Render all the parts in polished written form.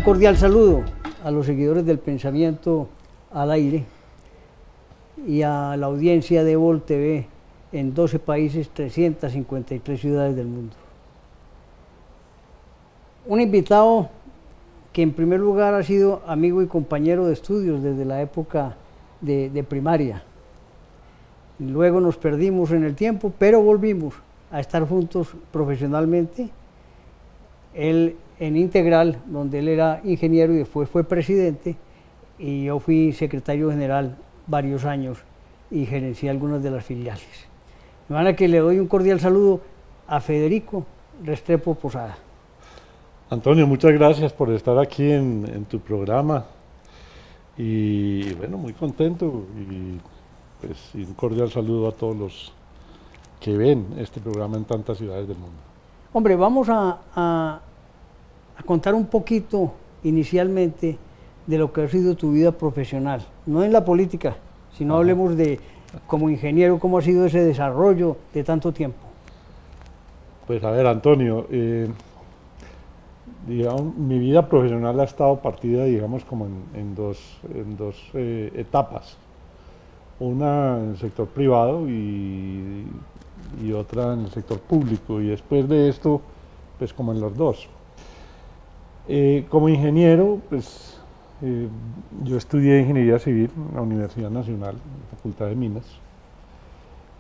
cordial saludo a los seguidores del Pensamiento al Aire y a la audiencia de Vol TV en 12 países, 353 ciudades del mundo. Un invitado que en primer lugar ha sido amigo y compañero de estudios desde la época de primaria. Luego nos perdimos en el tiempo, pero volvimos a estar juntos profesionalmente. Él en Integral, donde él era ingeniero y después fue presidente, y yo fui secretario general varios años y gerencié algunas de las filiales. De manera que le doy un cordial saludo a Federico Restrepo Posada. Antonio, muchas gracias por estar aquí en tu programa y bueno, muy contento y pues un cordial saludo a todos los que ven este programa en tantas ciudades del mundo. Hombre, vamos a contar un poquito inicialmente de lo que ha sido tu vida profesional, no en la política, sino hablemos de como ingeniero, cómo ha sido ese desarrollo de tanto tiempo. Pues a ver, Antonio, digamos, mi vida profesional ha estado partida, digamos, como en dos etapas. Una en el sector privado y otra en el sector público, y después de esto, pues como en los dos. Como ingeniero, pues yo estudié Ingeniería Civil en la Universidad Nacional, la Facultad de Minas,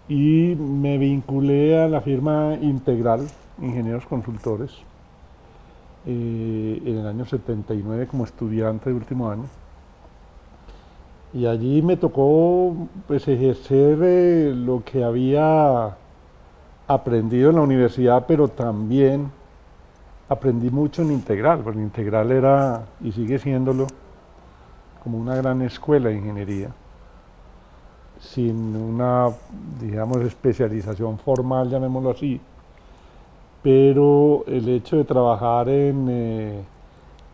y me vinculé a la firma Integral, Ingenieros Consultores, en el año 79 como estudiante de último año. Y allí me tocó pues ejercer lo que había aprendido en la universidad, pero también aprendí mucho en Integral, porque Integral era y sigue siéndolo como una gran escuela de ingeniería, sin una, digamos, especialización formal, llamémoslo así, pero el hecho de trabajar en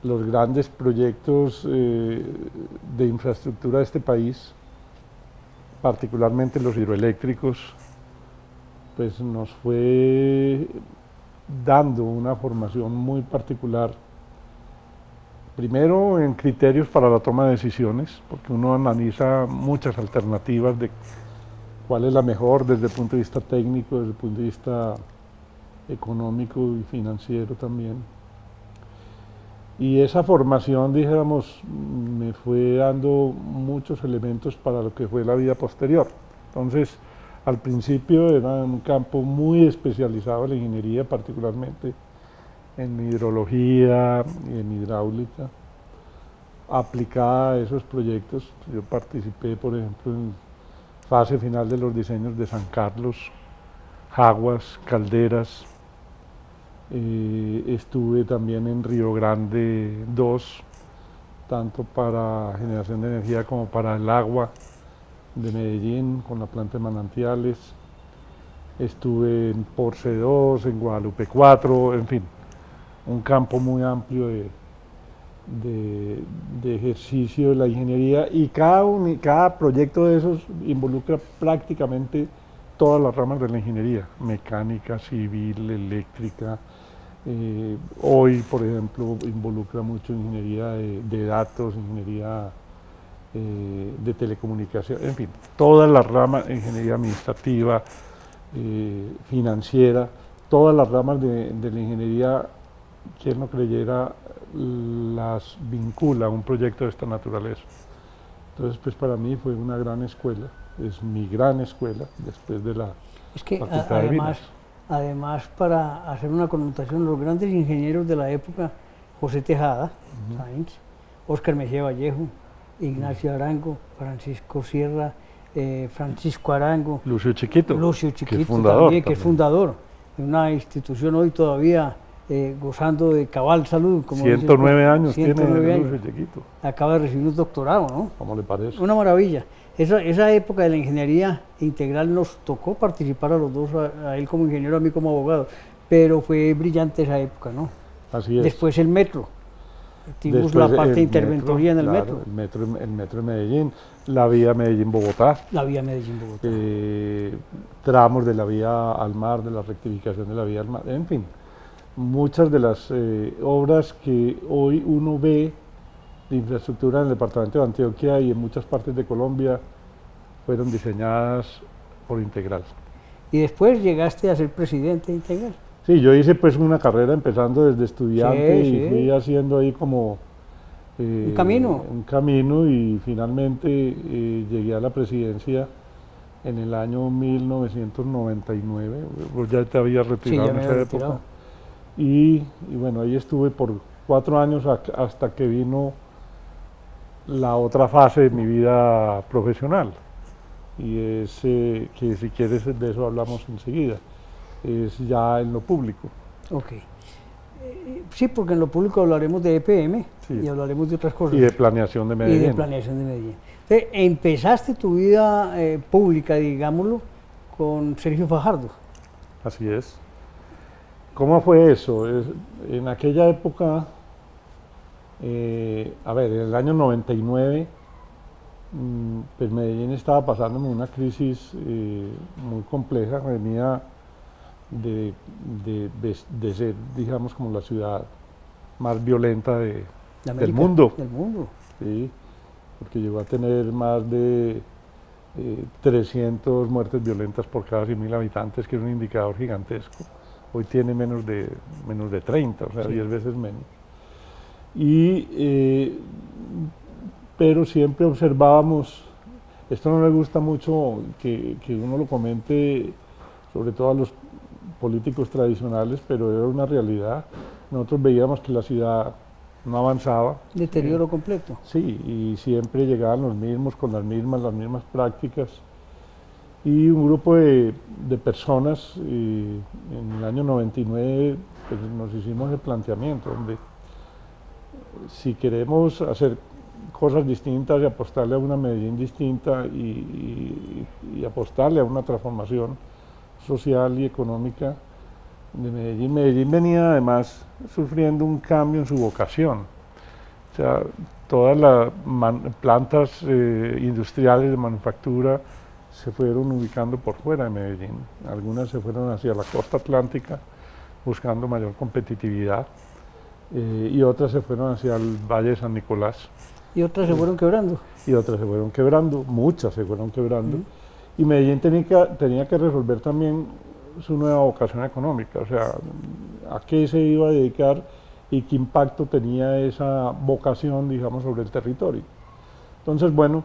los grandes proyectos de infraestructura de este país, particularmente los hidroeléctricos, pues nos fue dando una formación muy particular, primero en criterios para la toma de decisiones, porque uno analiza muchas alternativas de cuál es la mejor desde el punto de vista técnico, desde el punto de vista económico y financiero también. Y esa formación, dijéramos, me fue dando muchos elementos para lo que fue la vida posterior. Entonces, al principio era un campo muy especializado en la ingeniería, particularmente en hidrología y en hidráulica, aplicada a esos proyectos. Yo participé, por ejemplo, en fase final de los diseños de San Carlos, Jaguas, Calderas. Estuve también en Río Grande 2, tanto para generación de energía como para el agua de Medellín, con la planta de manantiales. Estuve en Porce 2, en Guadalupe 4, en fin, un campo muy amplio de ejercicio de la ingeniería, y cada proyecto de esos involucra prácticamente todas las ramas de la ingeniería, mecánica, civil, eléctrica. Hoy, por ejemplo, involucra mucho ingeniería de datos, ingeniería de telecomunicación, en fin, todas las ramas de ingeniería administrativa, financiera, todas las ramas de la ingeniería, quien no creyera, las vincula a un proyecto de esta naturaleza. Entonces, pues para mí fue una gran escuela, es mi gran escuela después de la Facultad de Minas. Además, para hacer una connotación, los grandes ingenieros de la época, José Tejada, Sainz, Óscar Mejía Vallejo, Ignacio Arango, Francisco Sierra, Francisco Arango, Lucio Chiquito, que es fundador, también, que es fundador de una institución hoy todavía gozando de cabal salud. Como 109 años 109 tiene años. Lucio Chiquito. Acaba de recibir un doctorado, ¿no? ¿Cómo le parece? Una maravilla. Esa época de la ingeniería integral nos tocó participar a los dos, a él como ingeniero, a mí como abogado, pero fue brillante esa época, ¿no? Así es. Después el metro, tuvimos la parte de interventoría en el claro, metro. El metro de Medellín, la vía Medellín-Bogotá. La vía Medellín-Bogotá. Tramos de la vía al mar, de la rectificación de la vía al mar, en fin. muchas de las obras que hoy uno ve de infraestructura en el departamento de Antioquia y en muchas partes de Colombia fueron diseñadas por Integral. Y después llegaste a ser presidente de Integral. Sí, yo hice pues una carrera empezando desde estudiante Sí, y fui haciendo ahí como un camino. un camino y finalmente llegué a la presidencia en el año 1999, vos ya te habías retirado Sí, ya en me esa había época. retirado. Y bueno, ahí estuve por 4 años hasta que vino la otra fase de mi vida profesional. Y es que si quieres de eso hablamos enseguida, es ya en lo público. Ok. Sí, porque en lo público hablaremos de EPM Sí. y hablaremos de otras cosas. Y de planeación de Y Medellín. de planeación de Medellín. Entonces, empezaste tu vida pública, digámoslo, con Sergio Fajardo. Así es. ¿Cómo fue eso? En aquella época, a ver, en el año 99, pues Medellín estaba pasando una crisis muy compleja, venía de ser, digamos, como la ciudad más violenta De del América, mundo, Del mundo. ¿sí? Porque llegó a tener más de 300 muertes violentas por cada 100.000 habitantes, que es un indicador gigantesco. Hoy tiene menos de 30, o sea, Sí. 10 veces menos. Pero siempre observábamos, esto no me gusta mucho que uno lo comente, sobre todo a los políticos tradicionales, pero era una realidad. Nosotros veíamos que la ciudad no avanzaba. Deterioro completo. Sí, y siempre llegaban los mismos con las mismas prácticas. Y un grupo de personas, en el año 99, pues nos hicimos el planteamiento, donde si queremos hacer cosas distintas y apostarle a una Medellín distinta y apostarle a una transformación social y económica de Medellín. Medellín venía además sufriendo un cambio en su vocación. O sea, todas las plantas industriales de manufactura se fueron ubicando por fuera de Medellín. Algunas se fueron hacia la costa atlántica buscando mayor competitividad y otras se fueron hacia el Valle de San Nicolás. Y otras se fueron quebrando. Y otras se fueron quebrando, muchas se fueron quebrando. Y Medellín tenía que resolver también su nueva vocación económica, o sea, a qué se iba a dedicar y qué impacto tenía esa vocación, digamos, sobre el territorio. Entonces, bueno,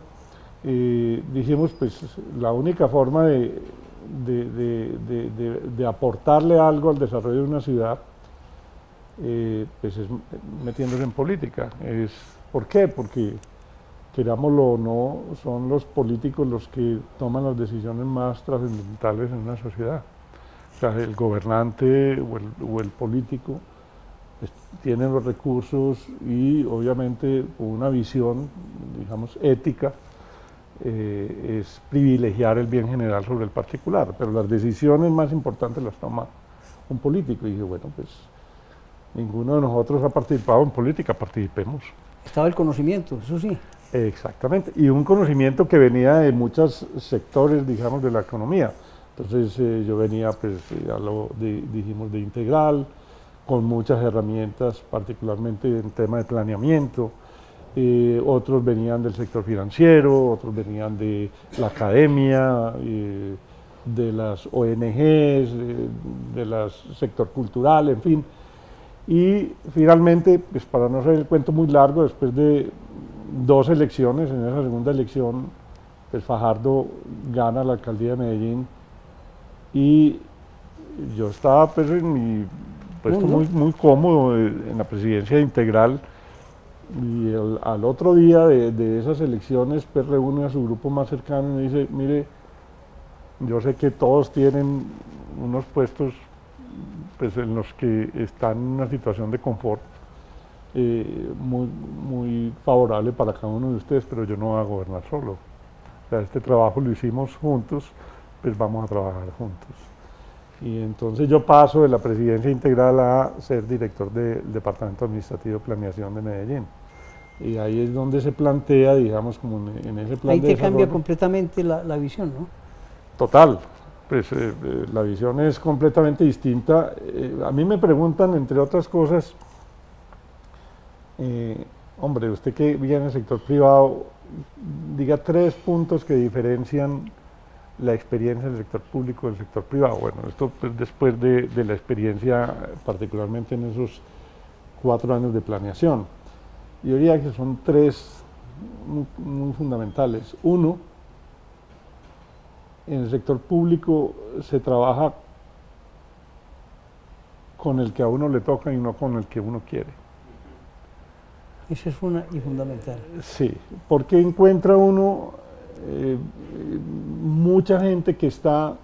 dijimos, pues la única forma de aportarle algo al desarrollo de una ciudad, pues es metiéndose en política. ¿Por qué? Porque, querámoslo o no, son los políticos los que toman las decisiones más trascendentales en una sociedad. O sea, el gobernante o el político pues, tienen los recursos y obviamente una visión, digamos, ética, es privilegiar el bien general sobre el particular, pero las decisiones más importantes las toma un político. Y dije, bueno, pues ninguno de nosotros ha participado en política, participemos. Estaba el conocimiento, eso sí. Exactamente, y un conocimiento que venía de muchos sectores, digamos, de la economía. Entonces yo venía, pues, dijimos, de Integral, con muchas herramientas, particularmente en tema de planeamiento. Otros venían del sector financiero, otros venían de la academia, de las ONGs, del sector cultural, en fin. Y finalmente, pues para no hacer el cuento muy largo, después de 2 elecciones, en esa segunda elección, pues Fajardo gana la alcaldía de Medellín y yo estaba pues en mi puesto muy cómodo en la presidencia de Integral y al otro día de esas elecciones pues reúne a su grupo más cercano y me dice, mire, yo sé que todos tienen unos puestos pues, en los que están en una situación de confort muy favorable para cada uno de ustedes, pero yo no voy a gobernar solo. O sea, este trabajo lo hicimos juntos, pues vamos a trabajar juntos. Y entonces yo paso de la presidencia integral a ser director del Departamento Administrativo de Planeación de Medellín. Y ahí es donde se plantea, digamos, como en ese plan ahí de te cambia desarrollo. completamente la visión, ¿no? Total. pues la visión es completamente distinta. A mí me preguntan, entre otras cosas, hombre, usted que vive en el sector privado, diga 3 puntos que diferencian la experiencia del sector público del sector privado. Bueno, esto pues, después de la experiencia, particularmente en esos 4 años de planeación. Yo diría que son 3 muy fundamentales. Uno, en el sector público se trabaja con el que a uno le toca y no con el que uno quiere. Eso es fundamental. Sí, porque encuentra uno mucha gente que está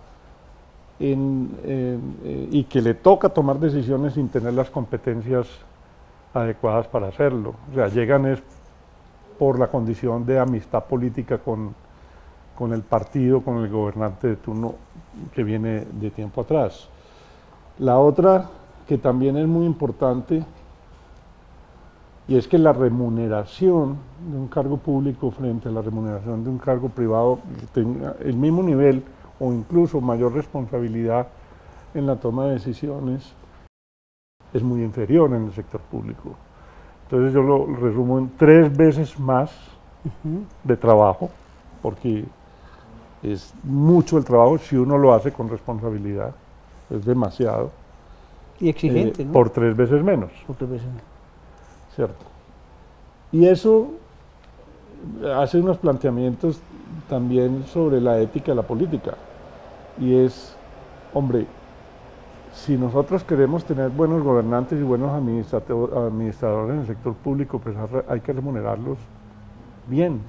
y que le toca tomar decisiones sin tener las competencias adecuadas para hacerlo. O sea, llegan es por la condición de amistad política con el partido, con el gobernante de turno que viene de tiempo atrás. La otra, que también es muy importante, y es que la remuneración de un cargo público frente a la remuneración de un cargo privado tenga el mismo nivel o incluso mayor responsabilidad en la toma de decisiones, es muy inferior en el sector público. Entonces yo lo resumo en 3 veces más de trabajo, porque es mucho el trabajo si uno lo hace con responsabilidad, es demasiado. Y exigente, ¿no? Por 3 veces menos. Por 3 veces menos. ¿Cierto? Y eso hace unos planteamientos también sobre la ética de la política. Y es, hombre, si nosotros queremos tener buenos gobernantes y buenos administradores en el sector público, pues hay que remunerarlos bien.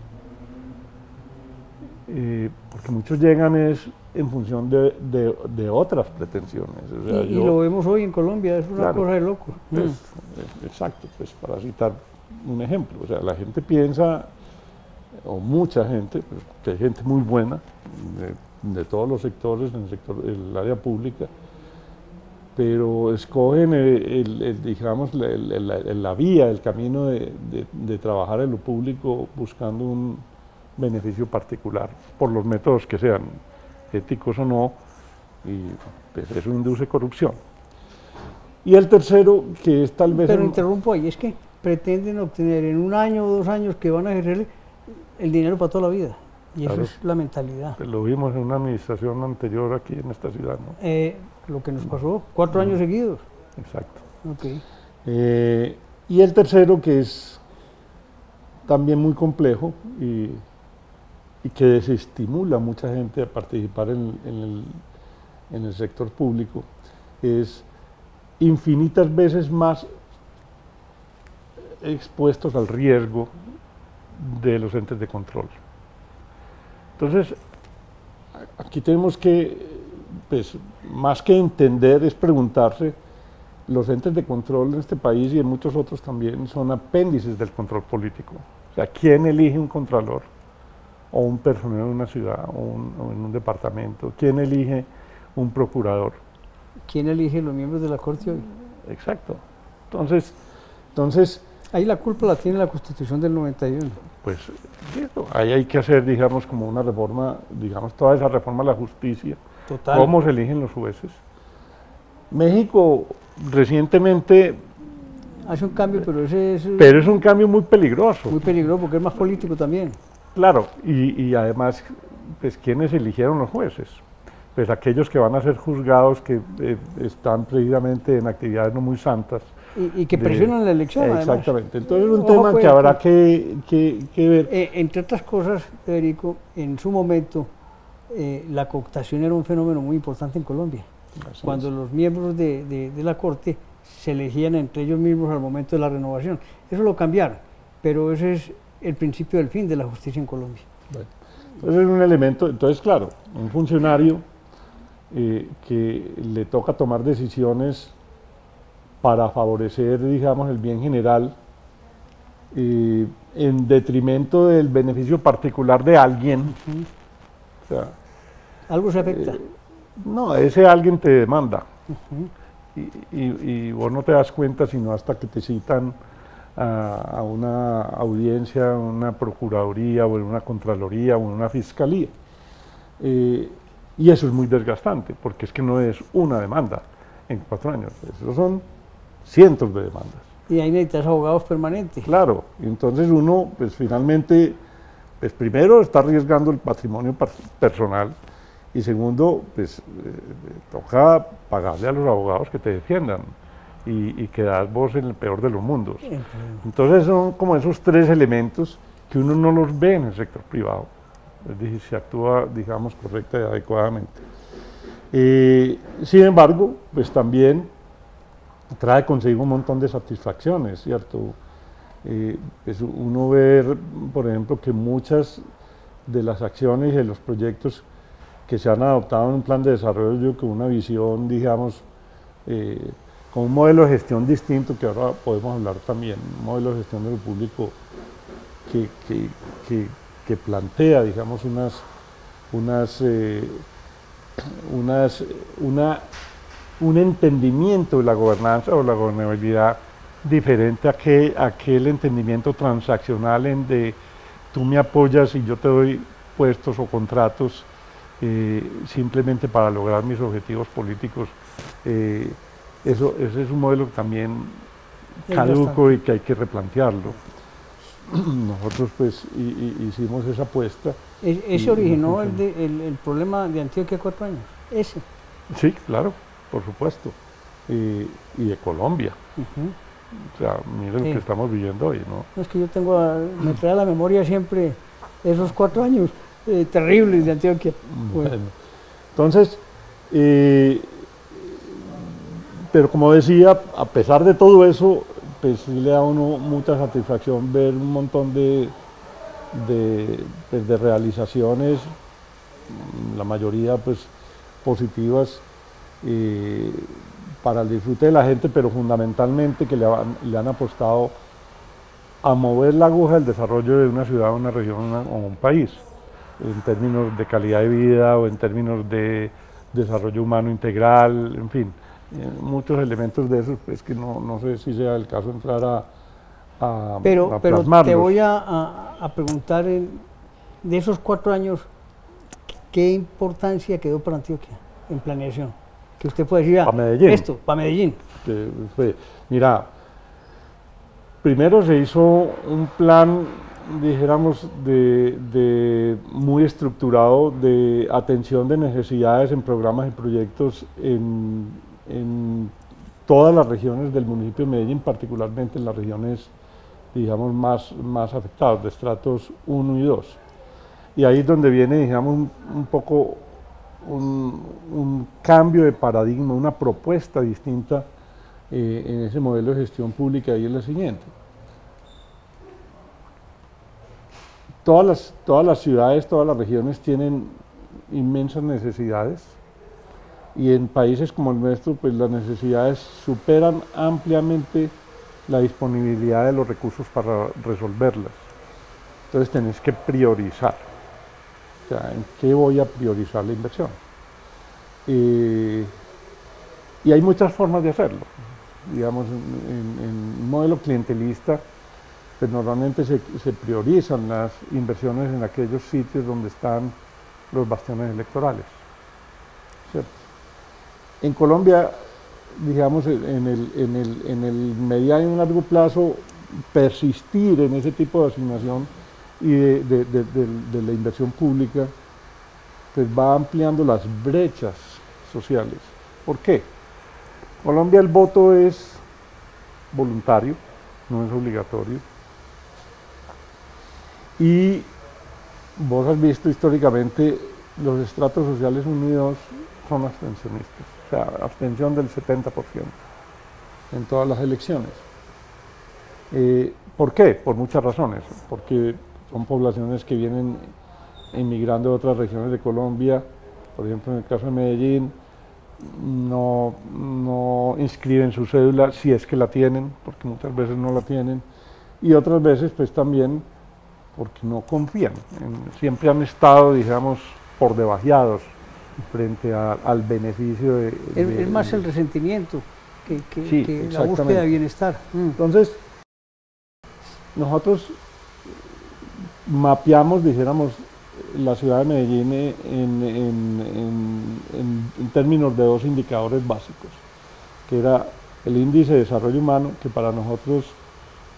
Porque muchos llegan es en función de otras pretensiones. O sea, y lo vemos hoy en Colombia, es una claro, cosa de loco. Pues, exacto, pues para citar un ejemplo, o sea, la gente piensa, o mucha gente, pues, que hay gente muy buena de todos los sectores, en el área pública, pero escogen digamos, la vía, el camino de trabajar en lo público buscando un beneficio particular, por los métodos que sean, éticos o no, y pues eso induce corrupción. Y el tercero, que es tal vez... Pero interrumpo ahí, es que pretenden obtener en 1 año o 2 años que van a ejercer el dinero para toda la vida, y claro, eso es la mentalidad. Lo vimos en una administración anterior aquí en esta ciudad, ¿no? Lo que nos pasó, 4 años seguidos. Exacto. Okay. Y el tercero, que es también muy complejo y que desestimula a mucha gente a participar en el sector público, es infinitas veces más expuestos al riesgo de los entes de control. Entonces, aquí tenemos que, pues, más que entender, es preguntarse, los entes de control en este país y en muchos otros también son apéndices del control político. O sea, ¿quién elige un contralor? O un personero en una ciudad, o en un departamento. ¿Quién elige un procurador? ¿Quién elige los miembros de la Corte hoy? Exacto. Entonces... Ahí la culpa la tiene la Constitución del 91. Pues ahí hay que hacer, digamos, como una reforma, digamos, toda esa reforma a la justicia. Total. ¿Cómo se eligen los jueces? México recientemente... Hace un cambio, pero ese es... Pero es un cambio muy peligroso. Muy peligroso, porque es más político también. Claro, y además, pues, ¿quiénes eligieron los jueces? Pues aquellos que van a ser juzgados que están precisamente en actividades no muy santas. Y que presionan la elección, exactamente. Además. Entonces es un tema que habrá que ver. Entre otras cosas, Federico, en su momento la cooptación era un fenómeno muy importante en Colombia. Así cuando es. Los miembros de la Corte se elegían entre ellos mismos al momento de la renovación. Eso lo cambiaron, pero ese es el principio del fin de la justicia en Colombia. Bueno, entonces es un elemento, entonces claro, un funcionario que le toca tomar decisiones para favorecer, digamos, el bien general, en detrimento del beneficio particular de alguien. O sea, algo se afecta. No, ese alguien te demanda. Y vos no te das cuenta sino hasta que te citan a una audiencia, una procuraduría o en una contraloría o en una fiscalía. Y eso es muy desgastante, porque es que no es una demanda en 4 años, eso son cientos de demandas. Y ahí necesitas abogados permanentes. Claro, y entonces uno, pues finalmente, pues primero está arriesgando el patrimonio personal, y segundo, pues toca pagarle a los abogados que te defiendan, y quedás vos en el peor de los mundos. Entonces son como esos 3 elementos que uno no los ve en el sector privado, es decir, se actúa, digamos, correcta y adecuadamente. Sin embargo, pues también trae consigo un montón de satisfacciones, ¿cierto? Pues uno ver, por ejemplo, que muchas de las acciones y de los proyectos que se han adoptado en un plan de desarrollo con una visión, digamos, con un modelo de gestión distinto, que ahora podemos hablar también, un modelo de gestión de lo público que plantea, digamos, un entendimiento de la gobernanza o la gobernabilidad diferente a aquel entendimiento transaccional en de tú me apoyas y yo te doy puestos o contratos simplemente para lograr mis objetivos políticos. Ese es un modelo también caduco y que hay que replantearlo. Nosotros pues hicimos esa apuesta. ¿Ese originó el problema de Antioquia 4 años? ¿Ese? Sí, claro, por supuesto. Y de Colombia. O sea, mire lo que estamos viviendo hoy, ¿no? Es que yo me trae a la memoria siempre esos 4 años terribles de Antioquia. Bueno, entonces, pero como decía, a pesar de todo eso, pues sí le da a uno mucha satisfacción ver un montón de realizaciones, la mayoría pues positivas, para el disfrute de la gente, pero fundamentalmente que le han apostado a mover la aguja del desarrollo de una ciudad, una región o un país, en términos de calidad de vida o en términos de desarrollo humano integral, en fin, muchos elementos de esos, pues que no sé si sea el caso entrar a pero plasmarlos. Te voy a preguntar, de esos 4 años, ¿qué importancia quedó para Antioquia en planeación? Que usted puede decir, para Medellín. Esto, para Medellín. Mira, primero se hizo un plan, dijéramos, muy estructurado de atención de necesidades en programas y proyectos en todas las regiones del municipio de Medellín, particularmente en las regiones, digamos, más afectadas, de estratos 1 y 2. Y ahí es donde viene, digamos, un poco un cambio de paradigma, una propuesta distinta en ese modelo de gestión pública, y es la siguiente. Todas las ciudades, todas las regiones tienen inmensas necesidades, y en países como el nuestro, pues las necesidades superan ampliamente la disponibilidad de los recursos para resolverlas. Entonces tenés que priorizar. O sea, ¿en qué voy a priorizar la inversión? Y hay muchas formas de hacerlo. Digamos, en un modelo clientelista, pues normalmente se priorizan las inversiones en aquellos sitios donde están los bastiones electorales, ¿cierto? En Colombia, digamos, en el mediano y largo plazo, persistir en ese tipo de asignación y de la inversión pública, pues va ampliando las brechas sociales. ¿Por qué? En Colombia el voto es voluntario, no es obligatorio, y vos has visto históricamente los estratos sociales 1 y 2 son abstencionistas, o sea, abstención del 70% en todas las elecciones. ¿Por qué? Por muchas razones, porque son poblaciones que vienen emigrando de otras regiones de Colombia, por ejemplo en el caso de Medellín, no inscriben su cédula si es que la tienen, porque muchas veces no la tienen, y otras veces pues también porque no confían, siempre han estado, digamos, por debajeados frente al beneficio de... Es más el resentimiento sí, que la búsqueda de bienestar. Entonces, nosotros mapeamos, dijéramos, la ciudad de Medellín en términos de dos indicadores básicos, que era el índice de desarrollo humano, que para nosotros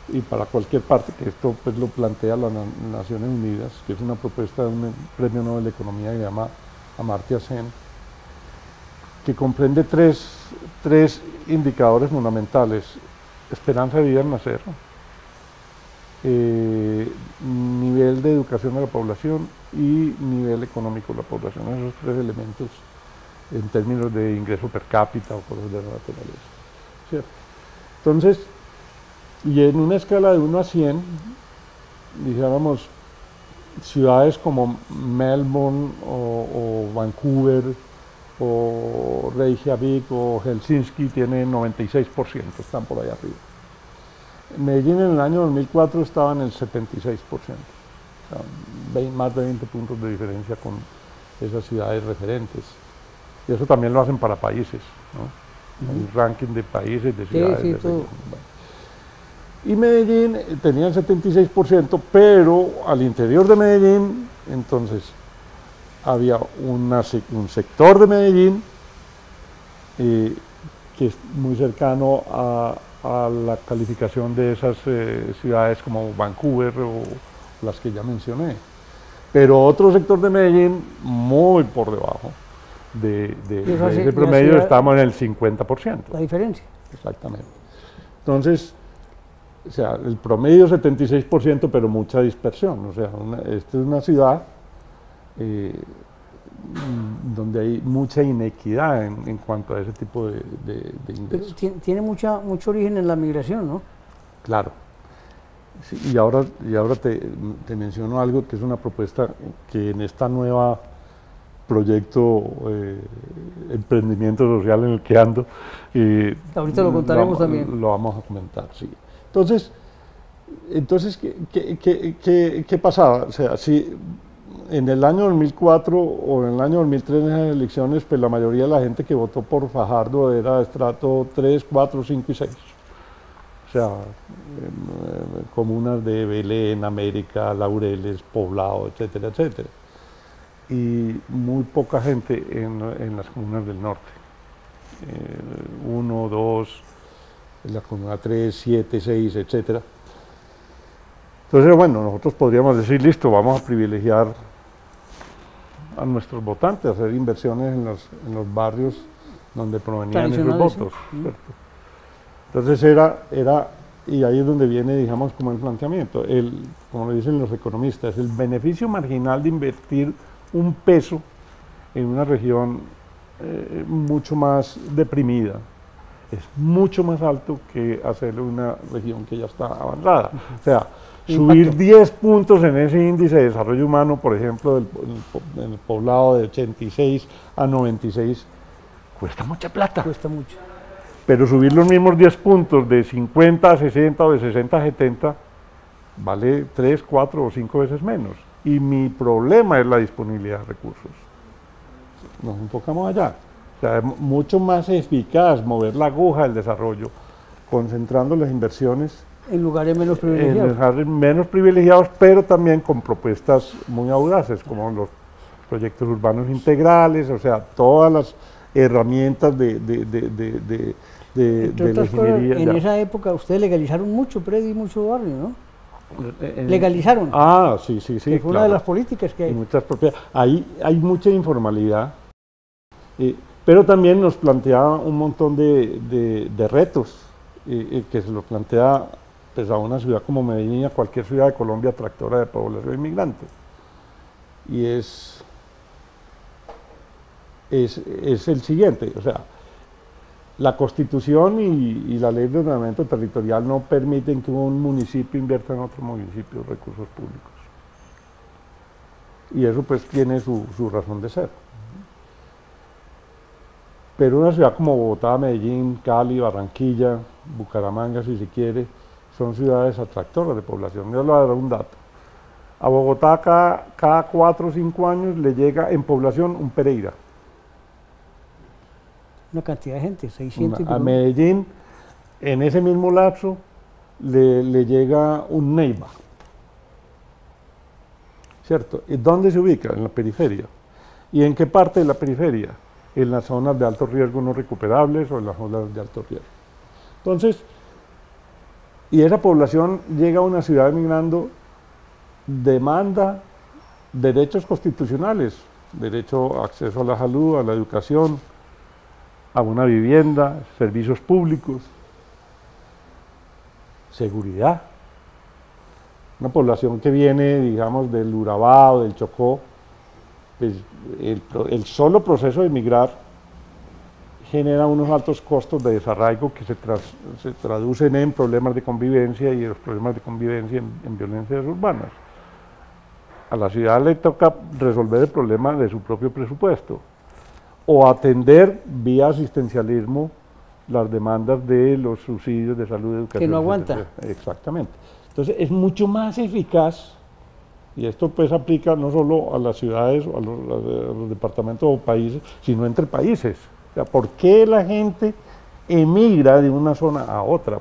y para cualquier parte, que esto pues lo plantea las Naciones Unidas, que es una propuesta de un premio Nobel de Economía que se llama Amartya Sen, que comprende tres indicadores fundamentales: esperanza de vida al nacer, nivel de educación de la población y nivel económico de la población. Esos tres elementos en términos de ingreso per cápita o cosas de la naturaleza, ¿cierto? Entonces, y en una escala de 1 a 100, dijéramos, ciudades como Melbourne o Vancouver o Reykjavik o Helsinki tienen 96%, están por allá arriba. Medellín en el año 2004 estaba en el 76%, o sea, más de 20 puntos de diferencia con esas ciudades referentes. Y eso también lo hacen para países, ¿no? Un ranking de países, de ciudades, sí, de regiones. Y Medellín tenía el 76%, pero al interior de Medellín, entonces, había un sector de Medellín que es muy cercano a la calificación de esas ciudades como Vancouver o las que ya mencioné. Pero otro sector de Medellín muy por debajo de ese promedio, estamos en el 50%. La diferencia. Exactamente. Entonces, o sea, el promedio es 76%, pero mucha dispersión. O sea, esta es una ciudad donde hay mucha inequidad en cuanto a ese tipo de ingresos. Pero tiene mucho origen en la migración, ¿no? Claro. Sí, y ahora te menciono algo que es una propuesta que en esta nueva proyecto emprendimiento social en el que ando, ahorita lo contaremos también. Lo vamos a comentar, sí. Entonces ¿qué pasaba? O sea, si en el año 2004 o en el año 2003 en las elecciones, pues la mayoría de la gente que votó por Fajardo era de estrato 3, 4, 5 y 6. O sea, comunas de Belén, América, Laureles, Poblado, etcétera, etcétera. Y muy poca gente en las comunas del norte. 1, 2, en la comuna 3, 7, 6, etcétera. Entonces, bueno, nosotros podríamos decir, listo, vamos a privilegiar a nuestros votantes, hacer inversiones en los barrios donde provenían esos votos. ¿Cierto? Entonces y ahí es donde viene, digamos, como el planteamiento, como le dicen los economistas, el beneficio marginal de invertir un peso en una región mucho más deprimida es mucho más alto que hacerlo en una región que ya está avanzada. O sea, subir 10 puntos en ese índice de desarrollo humano, por ejemplo, en el Poblado de 86 a 96, cuesta mucha plata. Cuesta mucho. Pero subir los mismos 10 puntos de 50 a 60 o de 60 a 70 vale 3, 4 o 5 veces menos. Y mi problema es la disponibilidad de recursos. Nos enfocamos allá. O sea, es mucho más eficaz mover la aguja del desarrollo, concentrando las inversiones en lugares menos privilegiados. En lugares menos privilegiados, pero también con propuestas muy audaces, como los proyectos urbanos integrales, o sea, todas las herramientas de la ingeniería. En esa época ustedes legalizaron mucho predio y mucho barrio, ¿no? Legalizaron. Ah, sí, sí, sí. Que fue una de las políticas que hay. Y muchas propiedades. Ahí hay mucha informalidad, pero también nos plantea un montón de retos que se los plantea pues, a una ciudad como Medellín y a cualquier ciudad de Colombia atractora de población inmigrante. Y es el siguiente, o sea, la Constitución y la Ley de Ordenamiento Territorial no permiten que un municipio invierta en otro municipio recursos públicos. Y eso pues tiene su razón de ser. Pero una ciudad como Bogotá, Medellín, Cali, Barranquilla, Bucaramanga, si se quiere, son ciudades atractoras de población. Yo le voy a dar un dato. A Bogotá cada 4 o 5 años le llega en población un Pereira. Una cantidad de gente, 600. A Medellín, en ese mismo lapso, le llega un Neiva. ¿cierto? ¿Y dónde se ubica? En la periferia. ¿Y en qué parte de la periferia? En las zonas de alto riesgo no recuperables o en las zonas de alto riesgo. Entonces, y esa población llega a una ciudad migrando, demanda derechos constitucionales, derecho a acceso a la salud, a la educación, a una vivienda, servicios públicos, seguridad. Una población que viene, digamos, del Urabá o del Chocó, pues el solo proceso de emigrar genera unos altos costos de desarraigo que se traducen en problemas de convivencia y los problemas de convivencia en violencias urbanas. A la ciudad le toca resolver el problema de su propio presupuesto o atender vía asistencialismo las demandas de los subsidios de salud, educación. Que no aguanta. Exactamente. Entonces es mucho más eficaz, y esto pues aplica no solo a las ciudades o a los departamentos o países, sino entre países. O sea, ¿por qué la gente emigra de una zona a otra?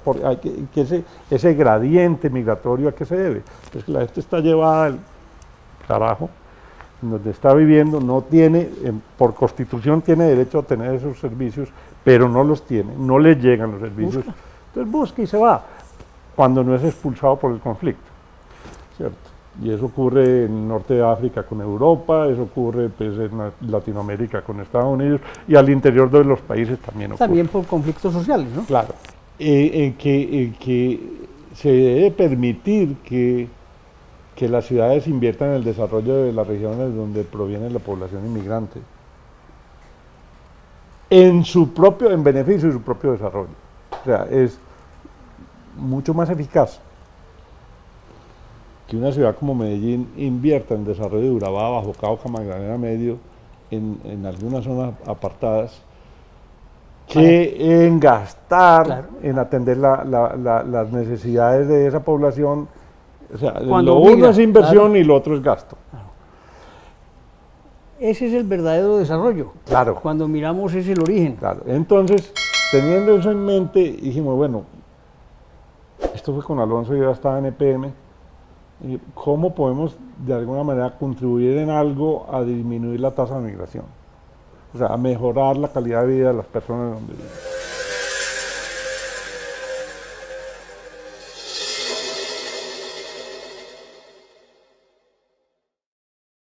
Ese gradiente migratorio, ¿a qué se debe? Pues que la gente está llevada al carajo, donde está viviendo, no tiene, por constitución tiene derecho a tener esos servicios, pero no los tiene, no le llegan los servicios. Entonces busca y se va, cuando no es expulsado por el conflicto, ¿cierto? Y eso ocurre en Norte de África con Europa, eso ocurre pues, en Latinoamérica con Estados Unidos, y al interior de los países también ocurre. También por conflictos sociales, ¿no? Claro, que se debe permitir que las ciudades inviertan en el desarrollo de las regiones donde proviene la población inmigrante, en beneficio de su propio desarrollo. O sea, es mucho más eficaz que una ciudad como Medellín invierta en desarrollo de Urabá, Bajo Cauca, Magdalena Medio, en algunas zonas apartadas, que en gastar, claro, en atender las necesidades de esa población. O sea, lo uno es inversión, claro, y lo otro es gasto. Claro. Ese es el verdadero desarrollo. Claro. Cuando miramos es el origen. Claro. Entonces, teniendo eso en mente, dijimos, bueno, esto fue con Alonso, yo ya estaba en EPM, y ¿cómo podemos de alguna manera contribuir en algo a disminuir la tasa de migración? O sea, a mejorar la calidad de vida de las personas donde viven.